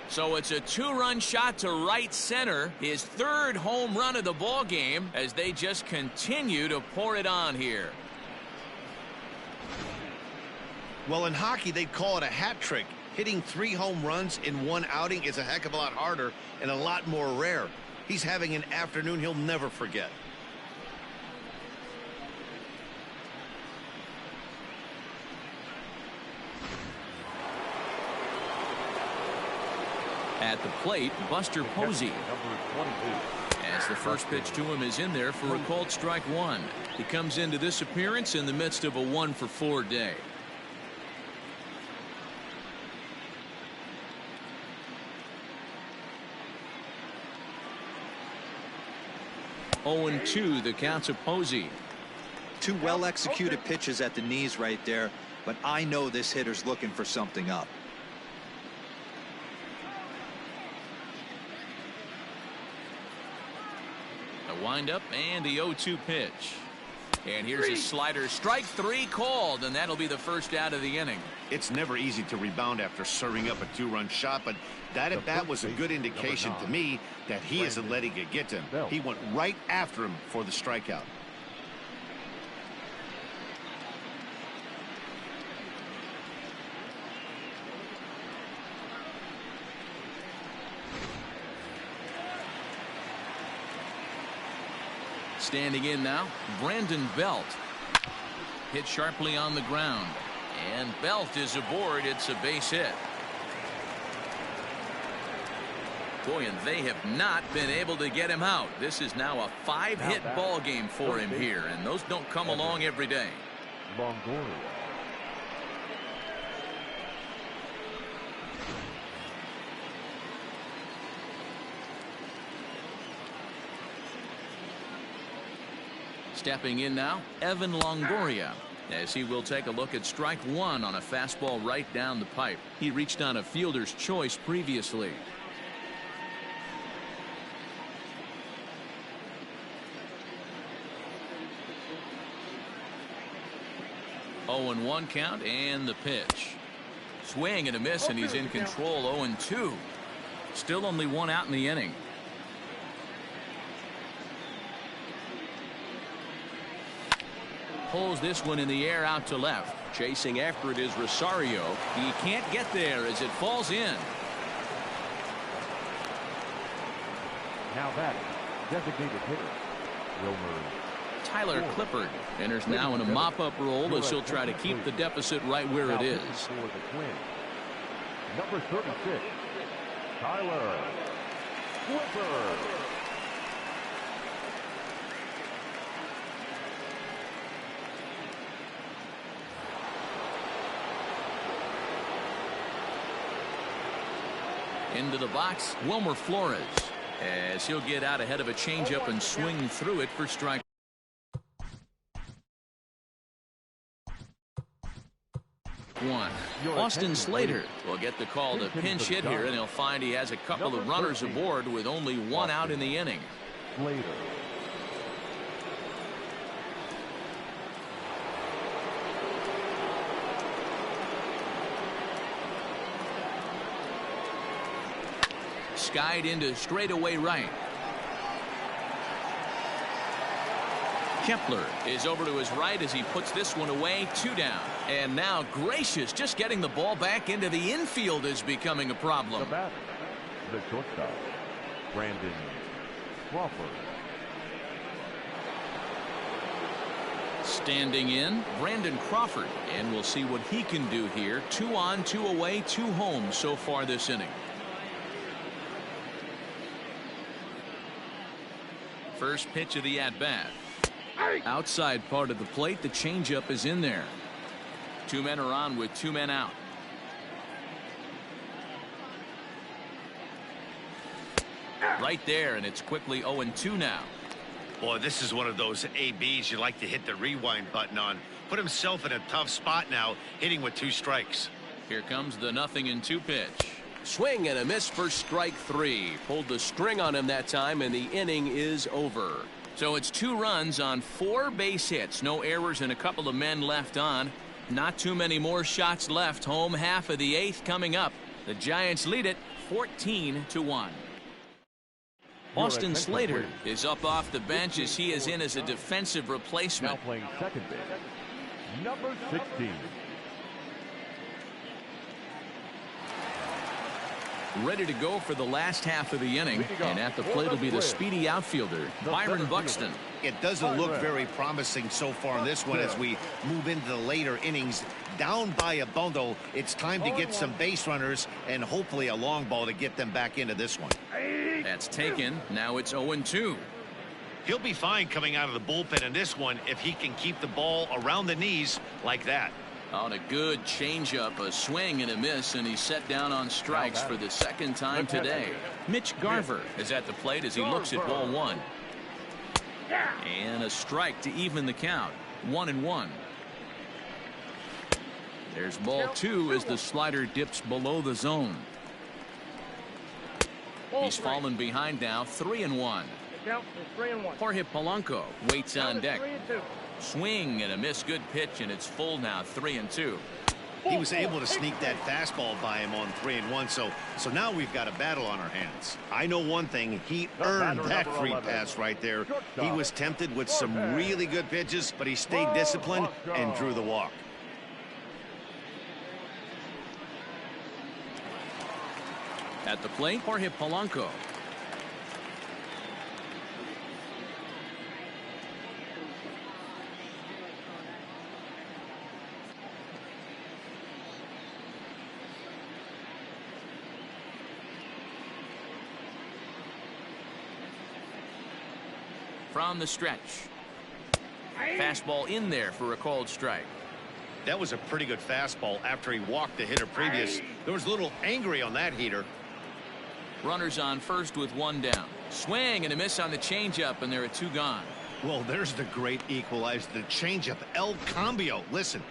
So it's a 2-run shot to right center, his 3rd home run of the ball game, as they just continue to pour it on here. Well, in hockey, they'd call it a hat trick. Hitting 3 home runs in 1 outing is a heck of a lot harder and a lot more rare. He's having an afternoon he'll never forget. At the plate, Buster Posey. As the first pitch to him is in there for a called strike 1. He comes into this appearance in the midst of a 1-for-4 day. Oh, 2 the count to Posey. 2 well-executed pitches at the knees right there, but I know this hitter's looking for something up. A windup and the 0-2 pitch. And here's a slider. Strike 3 called, and that'll be the first out of the inning. It's never easy to rebound after serving up a 2-run shot, but that at bat was a good indication to me that he isn't letting it get to him. He went right after him for the strikeout. Standing in now, Brandon Belt. Hit sharply on the ground. And Belt is aboard. It's a base hit. Boy, and they have not been able to get him out. This is now a 5-hit ball game for him here, and those don't come along every day. Longoria. Stepping in now, Evan Longoria, as he will take a look at strike 1 on a fastball right down the pipe. He reached on a fielder's choice previously. Oh, 1 count and the pitch. Swing and a miss, and he's in control. 0-2. Still only 1 out in the inning. Pulls this one in the air out to left. Chasing after it is Rosario. He can't get there as it falls in. Now that designated hitter, Wilmer. Tyler Clippard enters now in a mop-up role as he'll try to keep the deficit right where it is. For the Twins, number 36, Tyler Clippard. Into the box, Wilmer Flores, as he'll get out ahead of a changeup and swing through it for strike. One. Austin Slater will get the call to pinch hit here, and he'll find he has a couple of runners aboard with only one out in the inning. Slater. Skied into straightaway right. Kepler is over to his right as he puts this one away. 2 down. And now Gracious just getting the ball back into the infield is becoming a problem. The batter, the shortstop, Brandon Crawford. Standing in, Brandon Crawford. And we'll see what he can do here. 2 on, 2 away, 2 home so far this inning. First pitch of the at-bat. Outside part of the plate, the changeup is in there. 2 men are on with 2 men out. Right there, and it's quickly 0-2 now. Boy, this is one of those ABs you like to hit the rewind button on. Put himself in a tough spot now, hitting with 2 strikes. Here comes the 0-2 pitch. Swing and a miss for strike 3. Pulled the string on him that time, and the inning is over. So it's 2 runs on 4 base hits. No errors and a couple of men left on. Not too many more shots left. Home half of the 8th coming up. The Giants lead it 14-1. Austin Slater is up off the bench as he is in as a defensive replacement. Now playing second base, number 16. Ready to go for the last half of the inning, and at the plate will be the speedy outfielder, Byron Buxton. It doesn't look very promising so far in this one as we move into the later innings. Down by a bundle, it's time to get some base runners and hopefully a long ball to get them back into this one. That's taken. Now it's 0-2. He'll be fine coming out of the bullpen in this one if he can keep the ball around the knees like that. On a good changeup, a swing and a miss, and he's set down on strikes for the 2nd time today. Mitch Garver is at the plate as he looks at ball 1. And a strike to even the count. 1-1. There's ball 2 as the slider dips below the zone. He's fallen behind now. 3-1. Jorge Polanco waits on deck. Swing and a miss. Good pitch, and it's full now. 3-2. He was able to sneak that fastball by him on 3-1, so now we've got a battle on our hands. I know one thing, he earned that free pass right there. He was tempted with some really good pitches, but he stayed disciplined and drew the walk. At the plate, Jorge Polanco. From the stretch. Fastball in there for a called strike. That was a pretty good fastball after he walked the hitter previous. There was a little angry on that heater. Runners on first with 1 down. Swing and a miss on the changeup, and there are 2 gone. Well, there's the great equalizer, the changeup, El Cambio. Listen,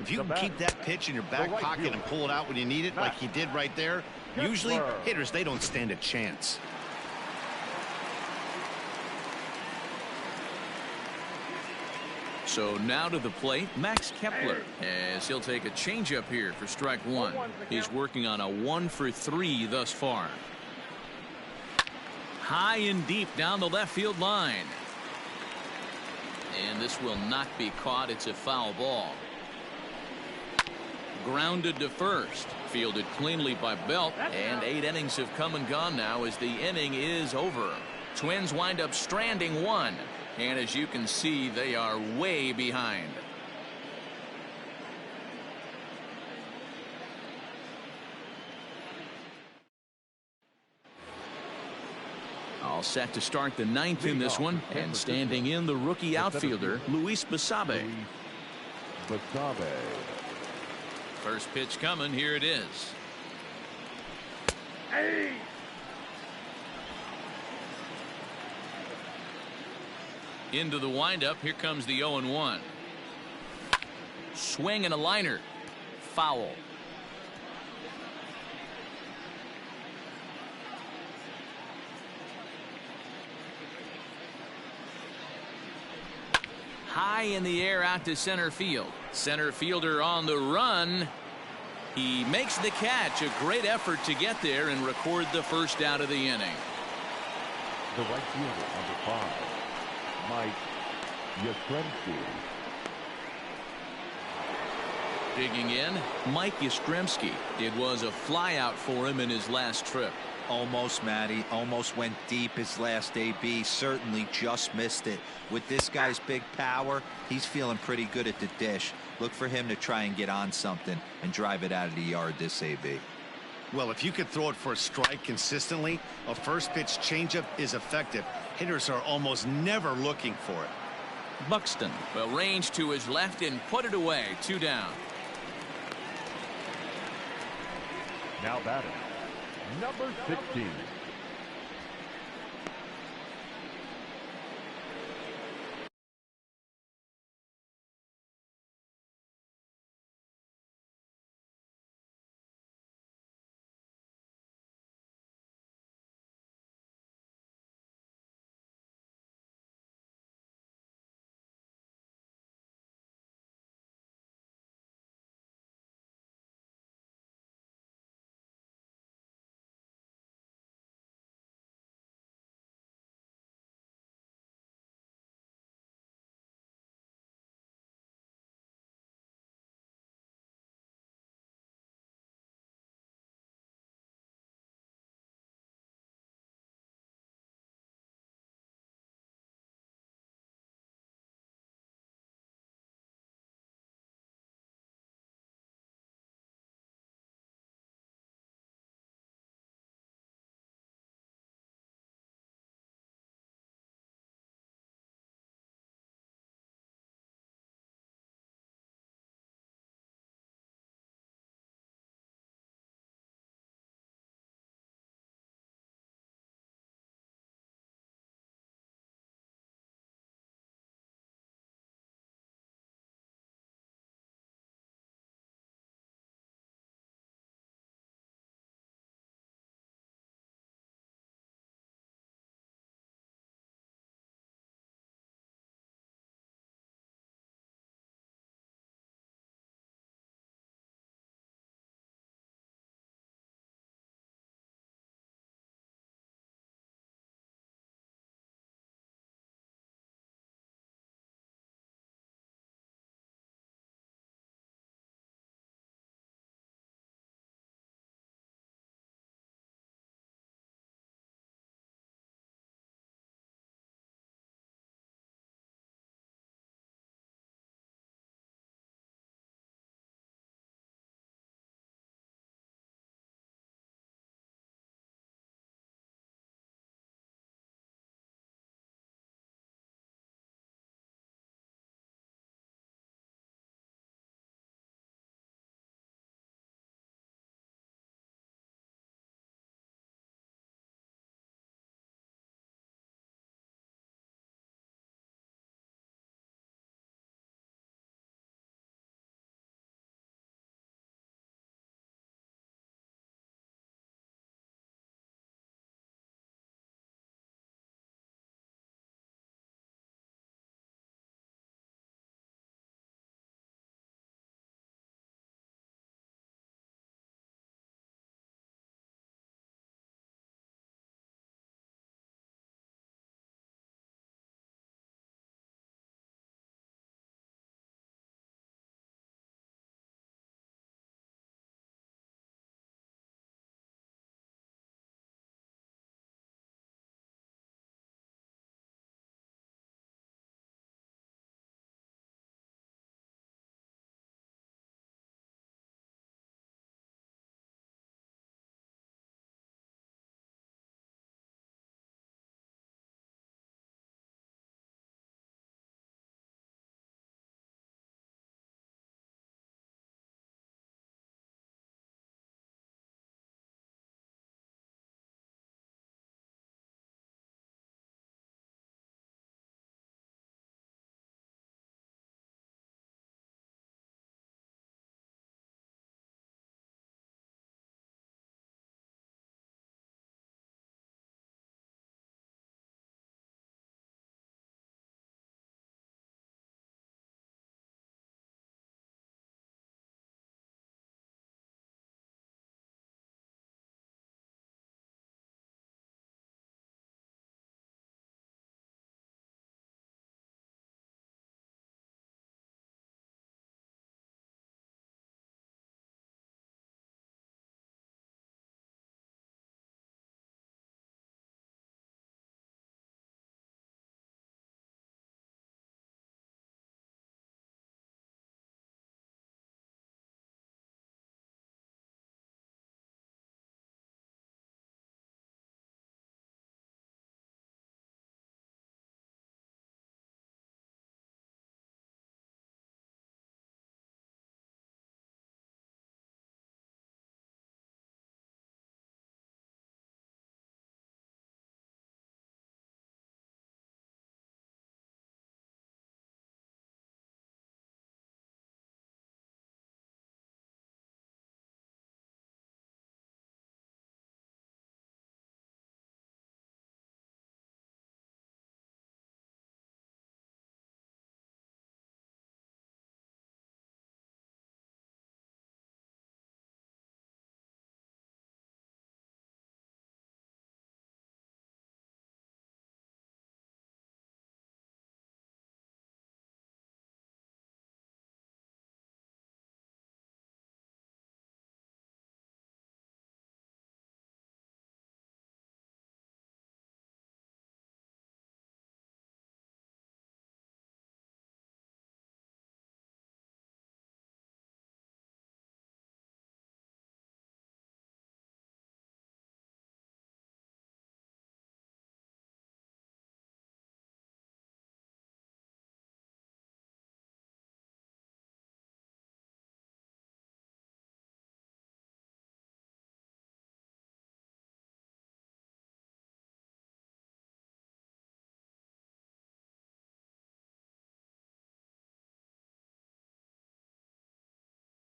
if you can keep that pitch in your back pocket and pull it out when you need it, like he did right there, usually hitters, they don't stand a chance. So now to the plate, Max Kepler, as he'll take a changeup here for strike 1. He's working on a 1 for 3 thus far. High and deep down the left field line. And this will not be caught. It's a foul ball. Grounded to first. Fielded cleanly by Belt. And 8 innings have come and gone now as the inning is over. Twins wind up stranding one. And as you can see, they are way behind. All set to start the ninth in this one. And standing in, the rookie outfielder, Luis Basabe. Basabe. First pitch coming. Here it is. Hey! Into the windup. Here comes the 0-1. Swing and a liner. Foul. High in the air out to center field. Center fielder on the run. He makes the catch. A great effort to get there and record the first out of the inning. The right fielder, number 5, Yastremski. Digging in, Mike Yastremski. It was a flyout for him in his last trip. Almost, Matty. Almost went deep his last AB. Certainly just missed it. With this guy's big power, he's feeling pretty good at the dish. Look for him to try and get on something and drive it out of the yard this AB. Well, if you could throw it for a strike consistently, a first pitch changeup is effective. Hitters are almost never looking for it. Buxton will range to his left and put it away. 2 down. Now batting, number 16.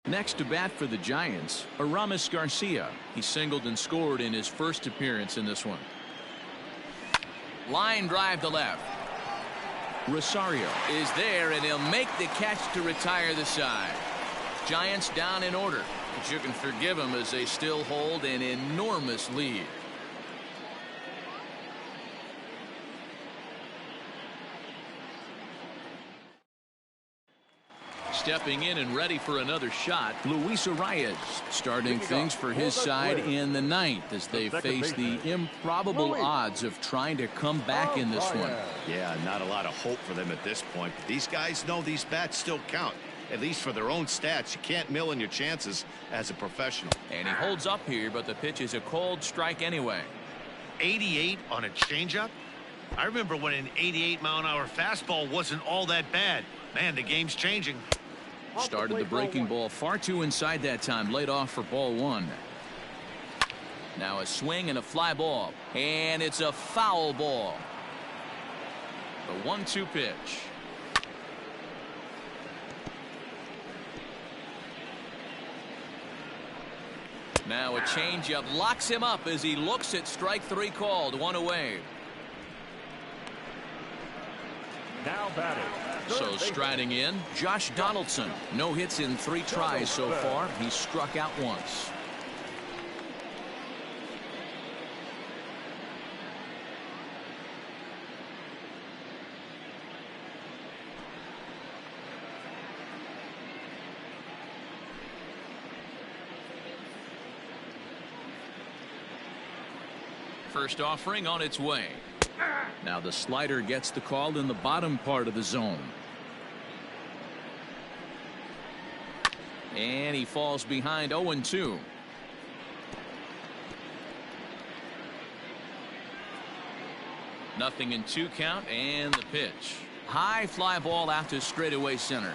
Next to bat for the Giants, Aramis Garcia. He singled and scored in his first appearance in this one. Line drive to left. Rosario Is there, and he'll make the catch to retire the side. Giants down in order, but you can forgive them as they still hold an enormous lead. stepping in and ready for another shot. Luis Arias starting things for his side in the ninth as they face the improbable odds of trying to come back in this one. Yeah, not a lot of hope for them at this point. But these guys know these bats still count, at least for their own stats. You can't mill in your chances as a professional. And he holds up here, but the pitch is a cold strike anyway. 88 on a changeup? I remember when an 88-mile-an-hour fastball wasn't all that bad. Man, the game's changing. Started the breaking ball far too inside that time. Laid off for ball one. Now a swing and a fly ball. And it's a foul ball. The 1-2 pitch. Now a changeup locks him up as he looks at strike three called. One away. Now batting. So striding in, Josh Donaldson. No hits in 3 tries so far. He struck out once. First offering on its way. Now the slider gets the call in the bottom part of the zone. And he falls behind 0-2. Nothing in 2 count, and the pitch. High fly ball out to straightaway center.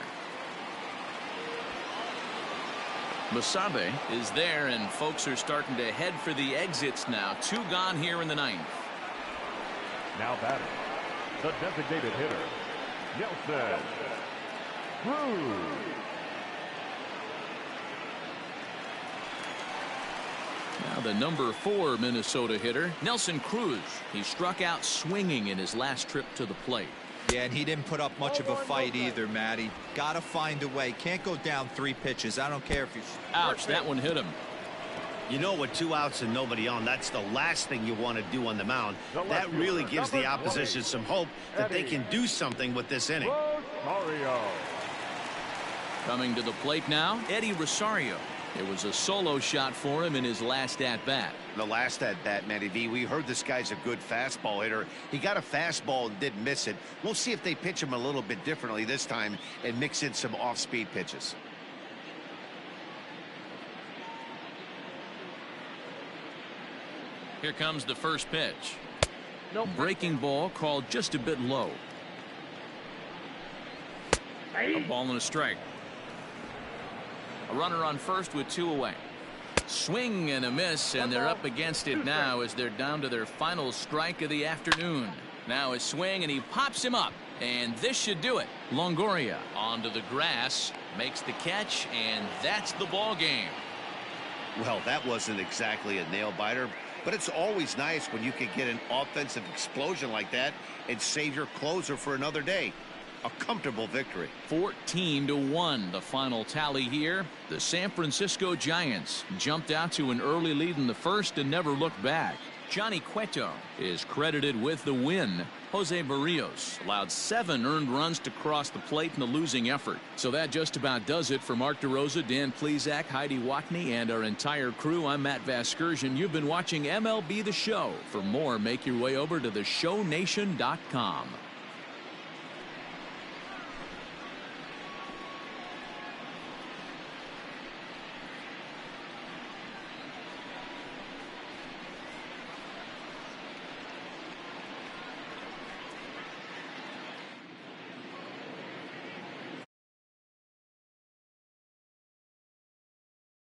Basabe is there, and folks are starting to head for the exits now. 2 gone here in the ninth. Now batting, the designated hitter, Nelson Cruz. Now the number 4 Minnesota hitter, Nelson Cruz. He struck out swinging in his last trip to the plate. Yeah, and he didn't put up much of a fight either, Matty. Got to find a way. Can't go down 3 pitches. I don't care if you... Ouch, that one hit him. You know, with 2 outs and nobody on, that's the last thing you want to do on the mound. That really gives the opposition some hope that they can do something with this inning. Coming to the plate now, Eddie Rosario. It was a solo shot for him in his last at-bat. The last at-bat, Matty V, we heard this guy's a good fastball hitter. He got a fastball and didn't miss it. We'll see if they pitch him a little bit differently this time and mix in some off-speed pitches. Here comes the first pitch. Breaking ball called just a bit low. A ball and a strike. A runner on first with 2 away. Swing and a miss, and they're up against it now as they're down to their final strike of the afternoon. Now a swing, and he pops him up, and this should do it. Longoria onto the grass, makes the catch, and that's the ball game. Well, that wasn't exactly a nail-biter, but it's always nice when you can get an offensive explosion like that and save your closer for another day. A comfortable victory. 14-1 the final tally here. The San Francisco Giants jumped out to an early lead in the first and never looked back. Johnny Cueto is credited with the win. Jose Barrios allowed 7 earned runs to cross the plate in the losing effort. So that just about does it for Mark DeRosa, Dan Plesac, Heidi Watney, and our entire crew. I'm Matt Vasgersian. You've been watching MLB The Show. For more, make your way over to theshownation.com.